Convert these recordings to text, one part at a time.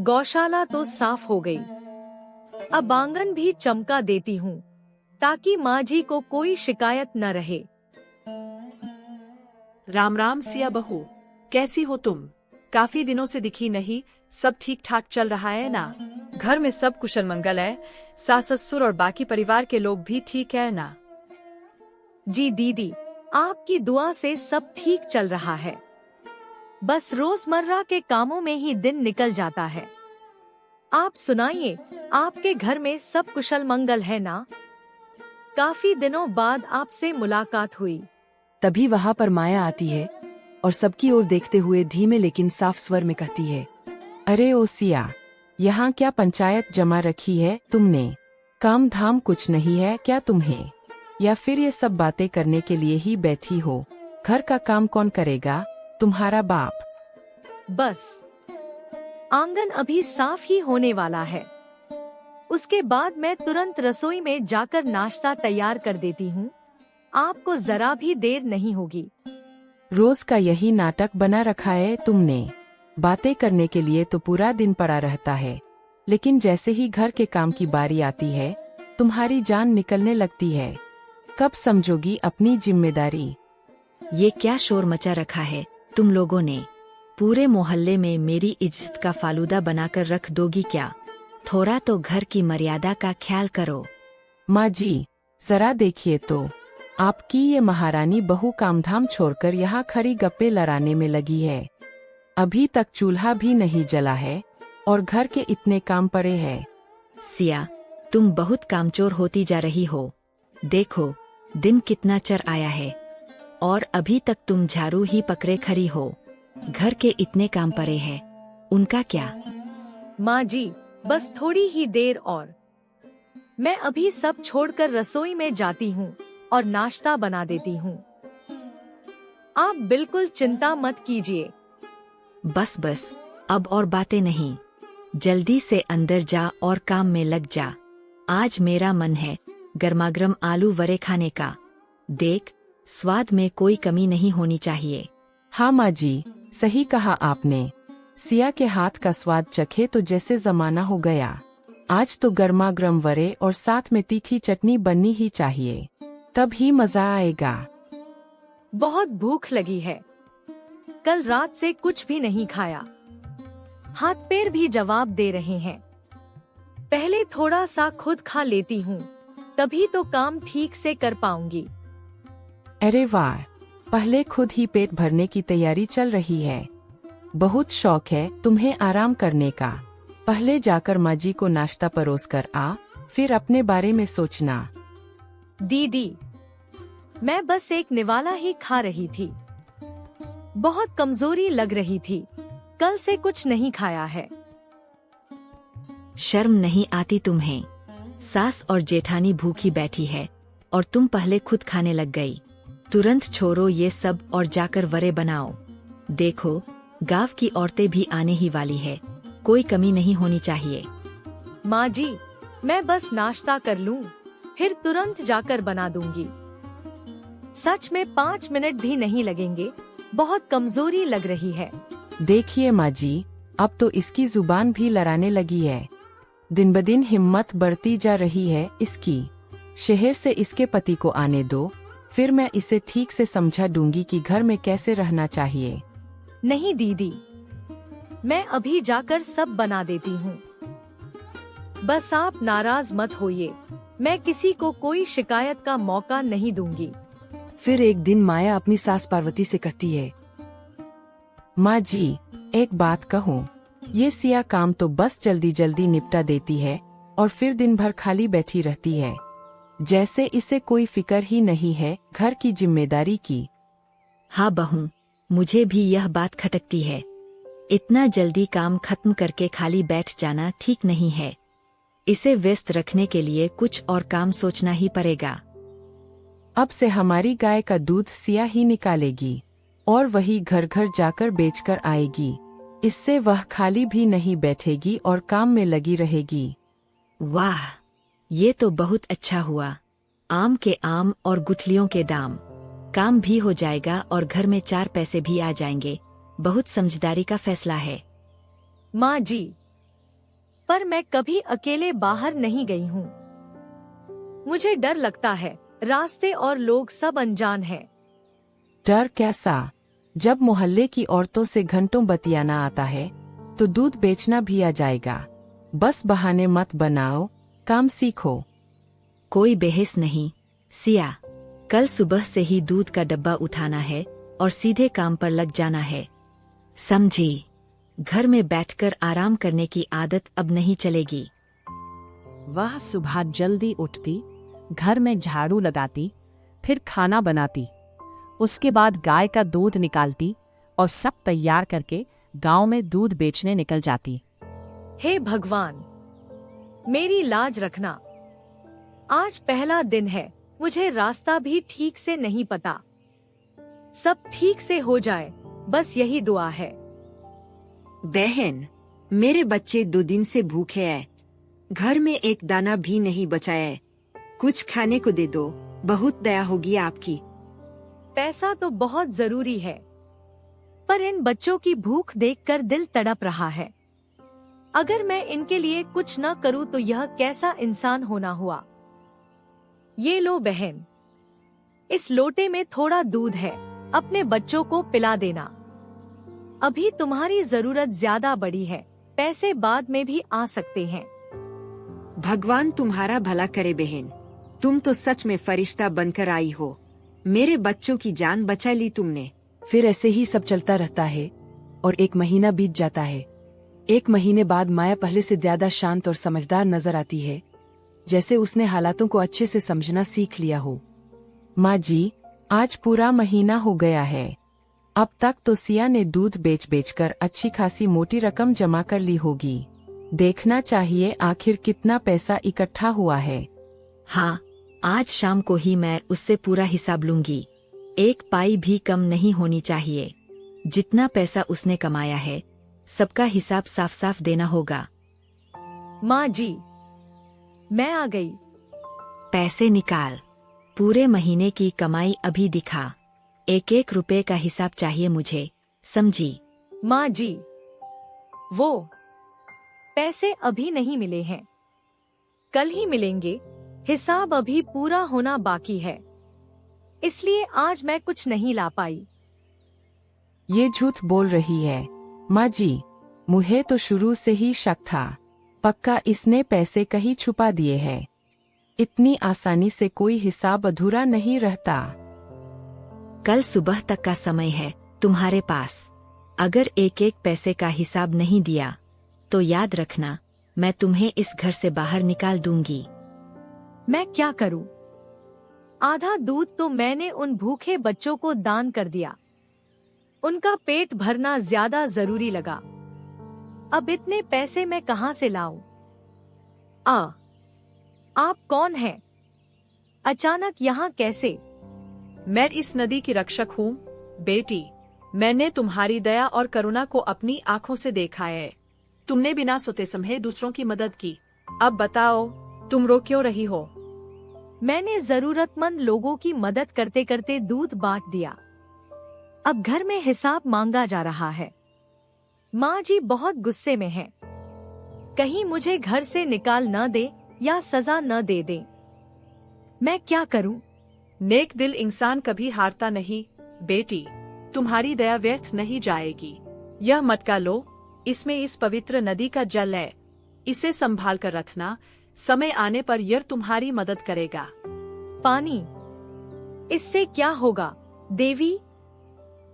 गौशाला तो साफ हो गई। अब आंगन भी चमका देती हूँ ताकि माँ जी को कोई शिकायत न रहे। राम राम सिया बहू, कैसी हो तुम? काफी दिनों से दिखी नहीं। सब ठीक ठाक चल रहा है ना? घर में सब कुशल मंगल है। सास ससुर और बाकी परिवार के लोग भी ठीक है ना? जी दीदी, आपकी दुआ से सब ठीक चल रहा है। बस रोजमर्रा के कामों में ही दिन निकल जाता है। आप सुनाइए, आपके घर में सब कुशल मंगल है ना? काफी दिनों बाद आपसे मुलाकात हुई। तभी वहाँ पर माया आती है और सबकी ओर देखते हुए धीमे लेकिन साफ स्वर में कहती है, अरे ओ सिया, यहाँ क्या पंचायत जमा रखी है तुमने? काम धाम कुछ नहीं है क्या तुम्हें? या फिर ये सब बातें करने के लिए ही बैठी हो? घर का काम कौन करेगा? तुम्हारा बाप। बस आंगन अभी साफ ही होने वाला है। उसके बाद मैं तुरंत रसोई में जाकर नाश्ता तैयार कर देती हूँ। आपको जरा भी देर नहीं होगी। रोज का यही नाटक बना रखा है तुमने। बातें करने के लिए तो पूरा दिन पड़ा रहता है, लेकिन जैसे ही घर के काम की बारी आती है तुम्हारी जान निकलने लगती है। कब समझोगी अपनी जिम्मेदारी? ये क्या शोर मचा रखा है तुम लोगों ने? पूरे मोहल्ले में मेरी इज्जत का फालूदा बनाकर रख दोगी क्या? थोड़ा तो घर की मर्यादा का ख्याल करो। माँ जी, जरा देखिए तो, आपकी ये महारानी बहू कामधाम छोड़कर यहाँ खड़ी गप्पे लड़ाने में लगी है। अभी तक चूल्हा भी नहीं जला है और घर के इतने काम पड़े हैं। सिया, तुम बहुत कामचोर होती जा रही हो। देखो, दिन कितना चढ़ आया है और अभी तक तुम झाड़ू ही पकड़े खड़ी हो। घर के इतने काम पड़े हैं, उनका क्या? माँ जी, बस थोड़ी ही देर और मैं अभी सब छोड़कर रसोई में जाती हूँ और नाश्ता बना देती हूँ। आप बिल्कुल चिंता मत कीजिए। बस बस, अब और बातें नहीं। जल्दी से अंदर जा और काम में लग जा। आज मेरा मन है गर्मागर्म आलू वड़े खाने का। देख, स्वाद में कोई कमी नहीं होनी चाहिए। हाँ माँ जी, सही कहा आपने। सिया के हाथ का स्वाद चखे तो जैसे जमाना हो गया। आज तो गर्मागर्म वड़े और साथ में तीखी चटनी बननी ही चाहिए, तब ही मजा आएगा। बहुत भूख लगी है। कल रात से कुछ भी नहीं खाया। हाथ पैर भी जवाब दे रहे हैं। पहले थोड़ा सा खुद खा लेती हूँ, तभी तो काम ठीक से कर पाऊंगी। अरे वाह, पहले खुद ही पेट भरने की तैयारी चल रही है। बहुत शौक है तुम्हें आराम करने का। पहले जाकर माँ जी को नाश्ता परोस कर आ, फिर अपने बारे में सोचना। दीदी, मैं बस एक निवाला ही खा रही थी। बहुत कमजोरी लग रही थी। कल से कुछ नहीं खाया है। शर्म नहीं आती तुम्हें? सास और जेठानी भूखी बैठी है और तुम पहले खुद खाने लग गई। तुरंत छोड़ो ये सब और जाकर वड़े बनाओ। देखो, गांव की औरतें भी आने ही वाली है, कोई कमी नहीं होनी चाहिए। माँ जी, मैं बस नाश्ता कर लूं, फिर तुरंत जाकर बना दूंगी। सच में 5 मिनट भी नहीं लगेंगे। बहुत कमजोरी लग रही है। देखिए माँ जी, अब तो इसकी जुबान भी लड़ाने लगी है। दिन ब दिन हिम्मत बढ़ती जा रही है इसकी। शहर से इसके पति को आने दो, फिर मैं इसे ठीक से समझा दूंगी कि घर में कैसे रहना चाहिए। नहीं दीदी, मैं अभी जाकर सब बना देती हूँ। बस आप नाराज मत होइए। मैं किसी को कोई शिकायत का मौका नहीं दूंगी। फिर एक दिन माया अपनी सास पार्वती से कहती है, माँ जी, एक बात कहूँ, ये सिया काम तो बस जल्दी जल्दी निपटा देती है और फिर दिन भर खाली बैठी रहती है, जैसे इसे कोई फिक्र ही नहीं है घर की जिम्मेदारी की। हाँ बहू, मुझे भी यह बात खटकती है। इतना जल्दी काम खत्म करके खाली बैठ जाना ठीक नहीं है। इसे व्यस्त रखने के लिए कुछ और काम सोचना ही पड़ेगा। अब से हमारी गाय का दूध सिया ही निकालेगी और वही घर घर जाकर बेचकर आएगी। इससे वह खाली भी नहीं बैठेगी और काम में लगी रहेगी। वाह, ये तो बहुत अच्छा हुआ। आम के आम और गुठलियों के दाम। काम भी हो जाएगा और घर में 4 पैसे भी आ जाएंगे। बहुत समझदारी का फैसला है। माँ जी, पर मैं कभी अकेले बाहर नहीं गई हूँ। मुझे डर लगता है, रास्ते और लोग सब अनजान हैं। डर कैसा? जब मोहल्ले की औरतों से घंटों बतियाना आता है तो दूध बेचना भी आ जाएगा। बस बहाने मत बनाओ, काम सीखो। कोई बहस नहीं सिया, कल सुबह से ही दूध का डब्बा उठाना है और सीधे काम पर लग जाना है, समझी? घर में बैठकर आराम करने की आदत अब नहीं चलेगी। वह सुबह जल्दी उठती, घर में झाड़ू लगाती, फिर खाना बनाती, उसके बाद गाय का दूध निकालती और सब तैयार करके गांव में दूध बेचने निकल जाती। हे भगवान, मेरी लाज रखना। आज पहला दिन है, मुझे रास्ता भी ठीक से नहीं पता। सब ठीक से हो जाए, बस यही दुआ है। बहन, मेरे बच्चे 2 दिन से भूखे हैं। घर में एक दाना भी नहीं बचा है। कुछ खाने को दे दो, बहुत दया होगी आपकी। पैसा तो बहुत जरूरी है, पर इन बच्चों की भूख देखकर दिल तड़प रहा है। अगर मैं इनके लिए कुछ न करूं तो यह कैसा इंसान होना हुआ। ये लो बहन, इस लोटे में थोड़ा दूध है, अपने बच्चों को पिला देना। अभी तुम्हारी जरूरत ज्यादा बड़ी है, पैसे बाद में भी आ सकते हैं। भगवान तुम्हारा भला करे बहन, तुम तो सच में फरिश्ता बनकर आई हो। मेरे बच्चों की जान बचा ली तुमने। फिर ऐसे ही सब चलता रहता है और 1 महीना बीत जाता है। 1 महीने बाद माया पहले से ज्यादा शांत और समझदार नजर आती है, जैसे उसने हालातों को अच्छे से समझना सीख लिया हो। माँ जी, आज पूरा महीना हो गया है। अब तक तो सिया ने दूध बेच बेचकर अच्छी खासी मोटी रकम जमा कर ली होगी। देखना चाहिए आखिर कितना पैसा इकट्ठा हुआ है। हाँ, आज शाम को ही मैं उससे पूरा हिसाब लूंगी। 1 पाई भी कम नहीं होनी चाहिए। जितना पैसा उसने कमाया है, सबका हिसाब साफ साफ देना होगा। माँ जी, मैं आ गई। पैसे निकाल, पूरे महीने की कमाई अभी दिखा। 1-1 रुपए का हिसाब चाहिए मुझे, समझी? माँ जी, वो पैसे अभी नहीं मिले हैं, कल ही मिलेंगे। हिसाब अभी पूरा होना बाकी है, इसलिए आज मैं कुछ नहीं ला पाई। ये झूठ बोल रही है। माँ जी, मुझे तो शुरू से ही शक था। पक्का इसने पैसे कहीं छुपा दिए हैं। इतनी आसानी से कोई हिसाब अधूरा नहीं रहता। कल सुबह तक का समय है तुम्हारे पास। अगर 1-1 पैसे का हिसाब नहीं दिया तो याद रखना, मैं तुम्हें इस घर से बाहर निकाल दूंगी। मैं क्या करूं? आधा दूध तो मैंने उन भूखे बच्चों को दान कर दिया। उनका पेट भरना ज्यादा जरूरी लगा। अब इतने पैसे मैं कहां से लाऊं? आप कौन हैं? अचानक यहाँ कैसे? मैं इस नदी की रक्षक हूँ बेटी। मैंने तुम्हारी दया और करुणा को अपनी आंखों से देखा है। तुमने बिना सोते समझे दूसरों की मदद की। अब बताओ, तुम रो क्यों रही हो? मैंने जरूरतमंद लोगों की मदद करते करते दूध बांट दिया। अब घर में हिसाब मांगा जा रहा है। माँ जी बहुत गुस्से में हैं। कहीं मुझे घर से निकाल न दे या सजा न दे दे। मैं क्या करूं? नेक दिल इंसान कभी हारता नहीं बेटी। तुम्हारी दया व्यर्थ नहीं जाएगी। यह मटका लो, इसमें इस पवित्र नदी का जल है। इसे संभाल कर रखना, समय आने पर यह तुम्हारी मदद करेगा। पानी? इससे क्या होगा देवी?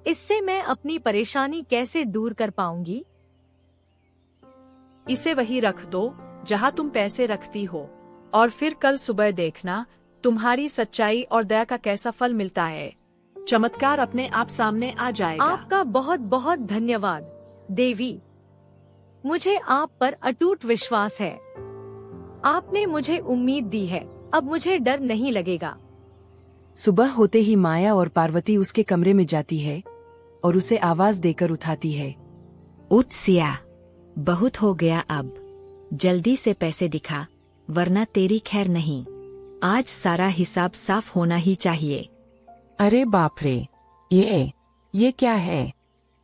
इससे मैं अपनी परेशानी कैसे दूर कर पाऊंगी? इसे वही रख दो जहाँ तुम पैसे रखती हो, और फिर कल सुबह देखना तुम्हारी सच्चाई और दया का कैसा फल मिलता है। चमत्कार अपने आप सामने आ जाएगा। आपका बहुत बहुत धन्यवाद देवी। मुझे आप पर अटूट विश्वास है। आपने मुझे उम्मीद दी है, अब मुझे डर नहीं लगेगा। सुबह होते ही माया और पार्वती उसके कमरे में जाती है और उसे आवाज देकर उठाती है। उठ सिया, बहुत हो गया अब। जल्दी से पैसे दिखा, वरना तेरी खैर नहीं। आज सारा हिसाब साफ होना ही चाहिए। अरे बाप रे, ये क्या है?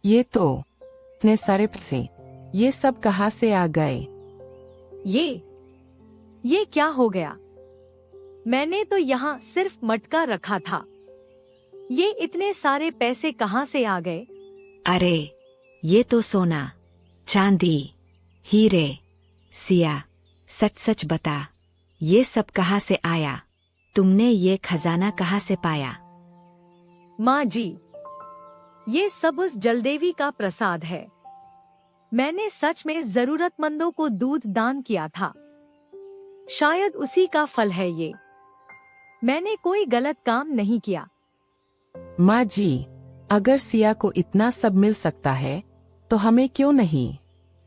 ये तो इतने सारे पैसे, ये सब कहाँ से आ गए? ये क्या हो गया? मैंने तो यहाँ सिर्फ मटका रखा था। ये इतने सारे पैसे कहाँ से आ गए? अरे, ये तो सोना, चांदी, हीरे। सिया, सच सच बता, ये सब कहाँ से आया? तुमने ये खजाना कहाँ से पाया? माँ जी, ये सब उस जलदेवी का प्रसाद है। मैंने सच में जरूरतमंदों को दूध दान किया था। शायद उसी का फल है ये। मैंने कोई गलत काम नहीं किया। माँ जी, अगर सिया को इतना सब मिल सकता है तो हमें क्यों नहीं?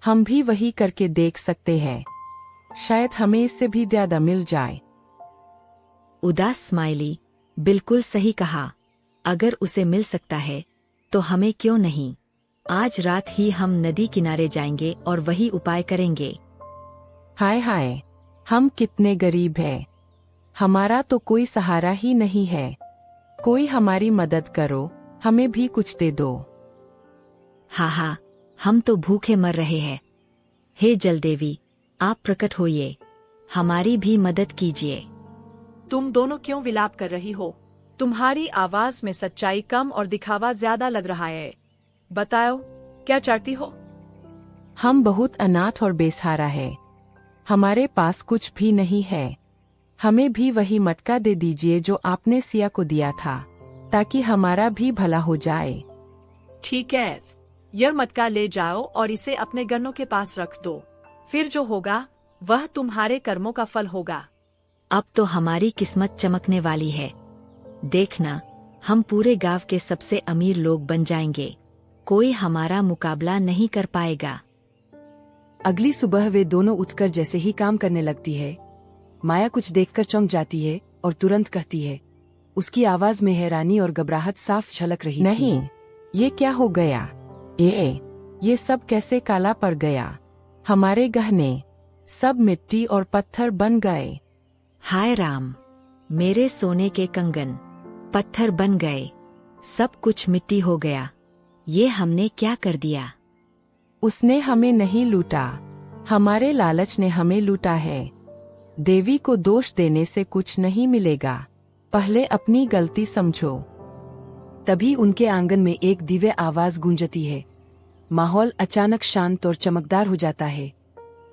हम भी वही करके देख सकते हैं। शायद हमें इससे भी ज्यादा मिल जाए। उदास स्माइली, बिल्कुल सही कहा। अगर उसे मिल सकता है तो हमें क्यों नहीं? आज रात ही हम नदी किनारे जाएंगे और वही उपाय करेंगे। हाय हाय, हम कितने गरीब हैं। हमारा तो कोई सहारा ही नहीं है। कोई हमारी मदद करो, हमें भी कुछ दे दो। हाँ, हम तो भूखे मर रहे हैं। हे जलदेवी, आप प्रकट होइए, हमारी भी मदद कीजिए। तुम दोनों क्यों विलाप कर रही हो? तुम्हारी आवाज में सच्चाई कम और दिखावा ज्यादा लग रहा है। बताओ, क्या चाहती हो? हम बहुत अनाथ और बेसहारा है। हमारे पास कुछ भी नहीं है। हमें भी वही मटका दे दीजिए जो आपने सिया को दिया था, ताकि हमारा भी भला हो जाए। ठीक है, यह मटका ले जाओ और इसे अपने गन्नों के पास रख दो। फिर जो होगा वह तुम्हारे कर्मों का फल होगा। अब तो हमारी किस्मत चमकने वाली है। देखना, हम पूरे गांव के सबसे अमीर लोग बन जाएंगे। कोई हमारा मुकाबला नहीं कर पाएगा। अगली सुबह वे दोनों उठकर जैसे ही काम करने लगती है, माया कुछ देखकर चौंक जाती है और तुरंत कहती है। उसकी आवाज में हैरानी और घबराहट साफ झलक रही थी। नहीं, ये क्या हो गया? ये सब कैसे काला पड़ गया? हमारे गहने सब मिट्टी और पत्थर बन गए। हाय राम, मेरे सोने के कंगन पत्थर बन गए। सब कुछ मिट्टी हो गया। ये हमने क्या कर दिया? उसने हमें नहीं लूटा, हमारे लालच ने हमें लूटा है। देवी को दोष देने से कुछ नहीं मिलेगा। पहले अपनी गलती समझो। तभी उनके आंगन में एक दिव्य आवाज गूंजती है। माहौल अचानक शांत और चमकदार हो जाता है।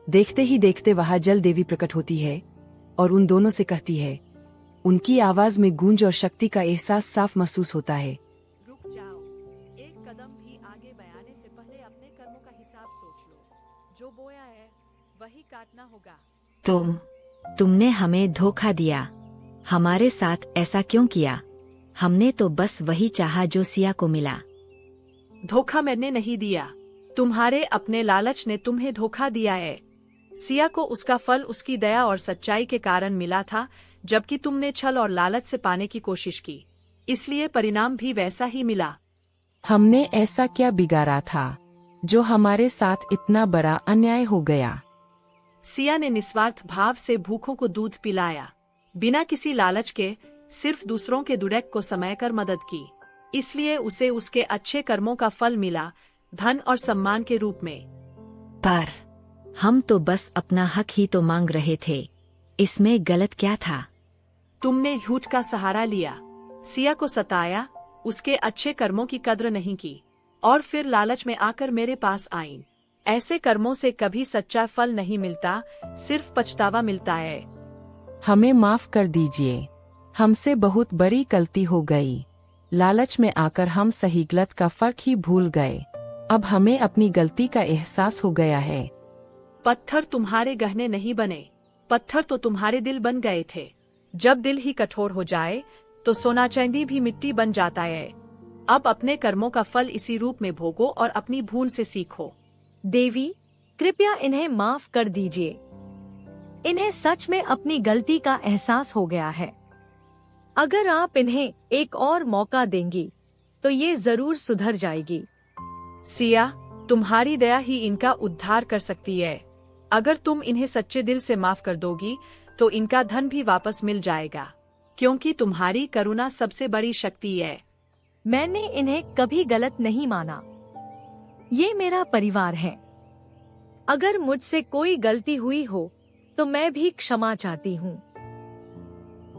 देखते ही देखते वहां जल देवी प्रकट होती है और उन दोनों से कहती है। उनकी आवाज में गूंज और शक्ति का एहसास साफ महसूस होता है। रुक जाओ, एक कदम भी आगे बढ़ाने से पहले अपने कर्मों का हिसाब सोच लो। जो बोया है वही काटना होगा। तुमने हमें धोखा दिया। हमारे साथ ऐसा क्यों किया? हमने तो बस वही चाहा जो सिया को मिला। धोखा मैंने नहीं दिया, तुम्हारे अपने लालच ने तुम्हें धोखा दिया है। सिया को उसका फल उसकी दया और सच्चाई के कारण मिला था, जबकि तुमने छल और लालच से पाने की कोशिश की, इसलिए परिणाम भी वैसा ही मिला। हमने ऐसा क्या बिगाड़ा था जो हमारे साथ इतना बड़ा अन्याय हो गया? सिया ने निस्वार्थ भाव से भूखों को दूध पिलाया, बिना किसी लालच के, सिर्फ दूसरों के दुड़क को समय कर मदद की। इसलिए उसे उसके अच्छे कर्मों का फल मिला, धन और सम्मान के रूप में। पर हम तो बस अपना हक ही तो मांग रहे थे। इसमें गलत क्या था? तुमने झूठ का सहारा लिया, सिया को सताया, उसके अच्छे कर्मों की कद्र नहीं की और फिर लालच में आकर मेरे पास आईं। ऐसे कर्मों से कभी सच्चा फल नहीं मिलता, सिर्फ पछतावा मिलता है। हमें माफ कर दीजिए, हमसे बहुत बड़ी गलती हो गई। लालच में आकर हम सही गलत का फर्क ही भूल गए। अब हमें अपनी गलती का एहसास हो गया है। पत्थर तुम्हारे गहने नहीं बने, पत्थर तो तुम्हारे दिल बन गए थे। जब दिल ही कठोर हो जाए तो सोना चांदी भी मिट्टी बन जाता है। अब अपने कर्मों का फल इसी रूप में भोगो और अपनी भूल से सीखो। देवी, कृपया इन्हें माफ कर दीजिए। इन्हें सच में अपनी गलती का एहसास हो गया है। अगर आप इन्हें एक और मौका देंगी तो ये जरूर सुधर जाएगी। सिया, तुम्हारी दया ही इनका उद्धार कर सकती है। अगर तुम इन्हें सच्चे दिल से माफ कर दोगी तो इनका धन भी वापस मिल जाएगा, क्योंकि तुम्हारी करुणा सबसे बड़ी शक्ति है। मैंने इन्हें कभी गलत नहीं माना। ये मेरा परिवार है। अगर मुझसे कोई गलती हुई हो तो मैं भी क्षमा चाहती हूँ।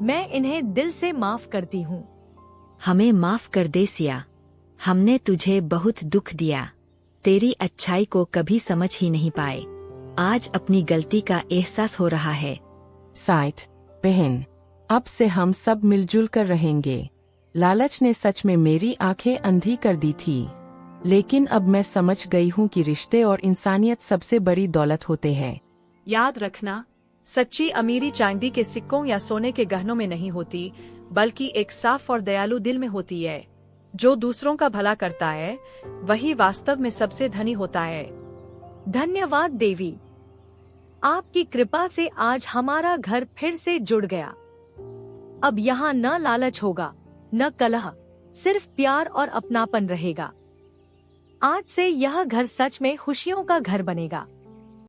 मैं इन्हें दिल से माफ करती हूँ। हमें माफ कर दे सिया, हमने तुझे बहुत दुख दिया, तेरी अच्छाई को कभी समझ ही नहीं पाए। आज अपनी गलती का एहसास हो रहा है। साइट, बहन, अब से हम सब मिलजुल कर रहेंगे। लालच ने सच में मेरी आंखें अंधी कर दी थी, लेकिन अब मैं समझ गई हूँ कि रिश्ते और इंसानियत सबसे बड़ी दौलत होते हैं। याद रखना, सच्ची अमीरी चांदी के सिक्कों या सोने के गहनों में नहीं होती, बल्कि एक साफ और दयालु दिल में होती है। जो दूसरों का भला करता है वही वास्तव में सबसे धनी होता है। धन्यवाद देवी, आपकी कृपा से आज हमारा घर फिर से जुड़ गया। अब यहाँ न लालच होगा, न कलह, सिर्फ प्यार और अपनापन रहेगा। आज से यह घर सच में खुशियों का घर बनेगा।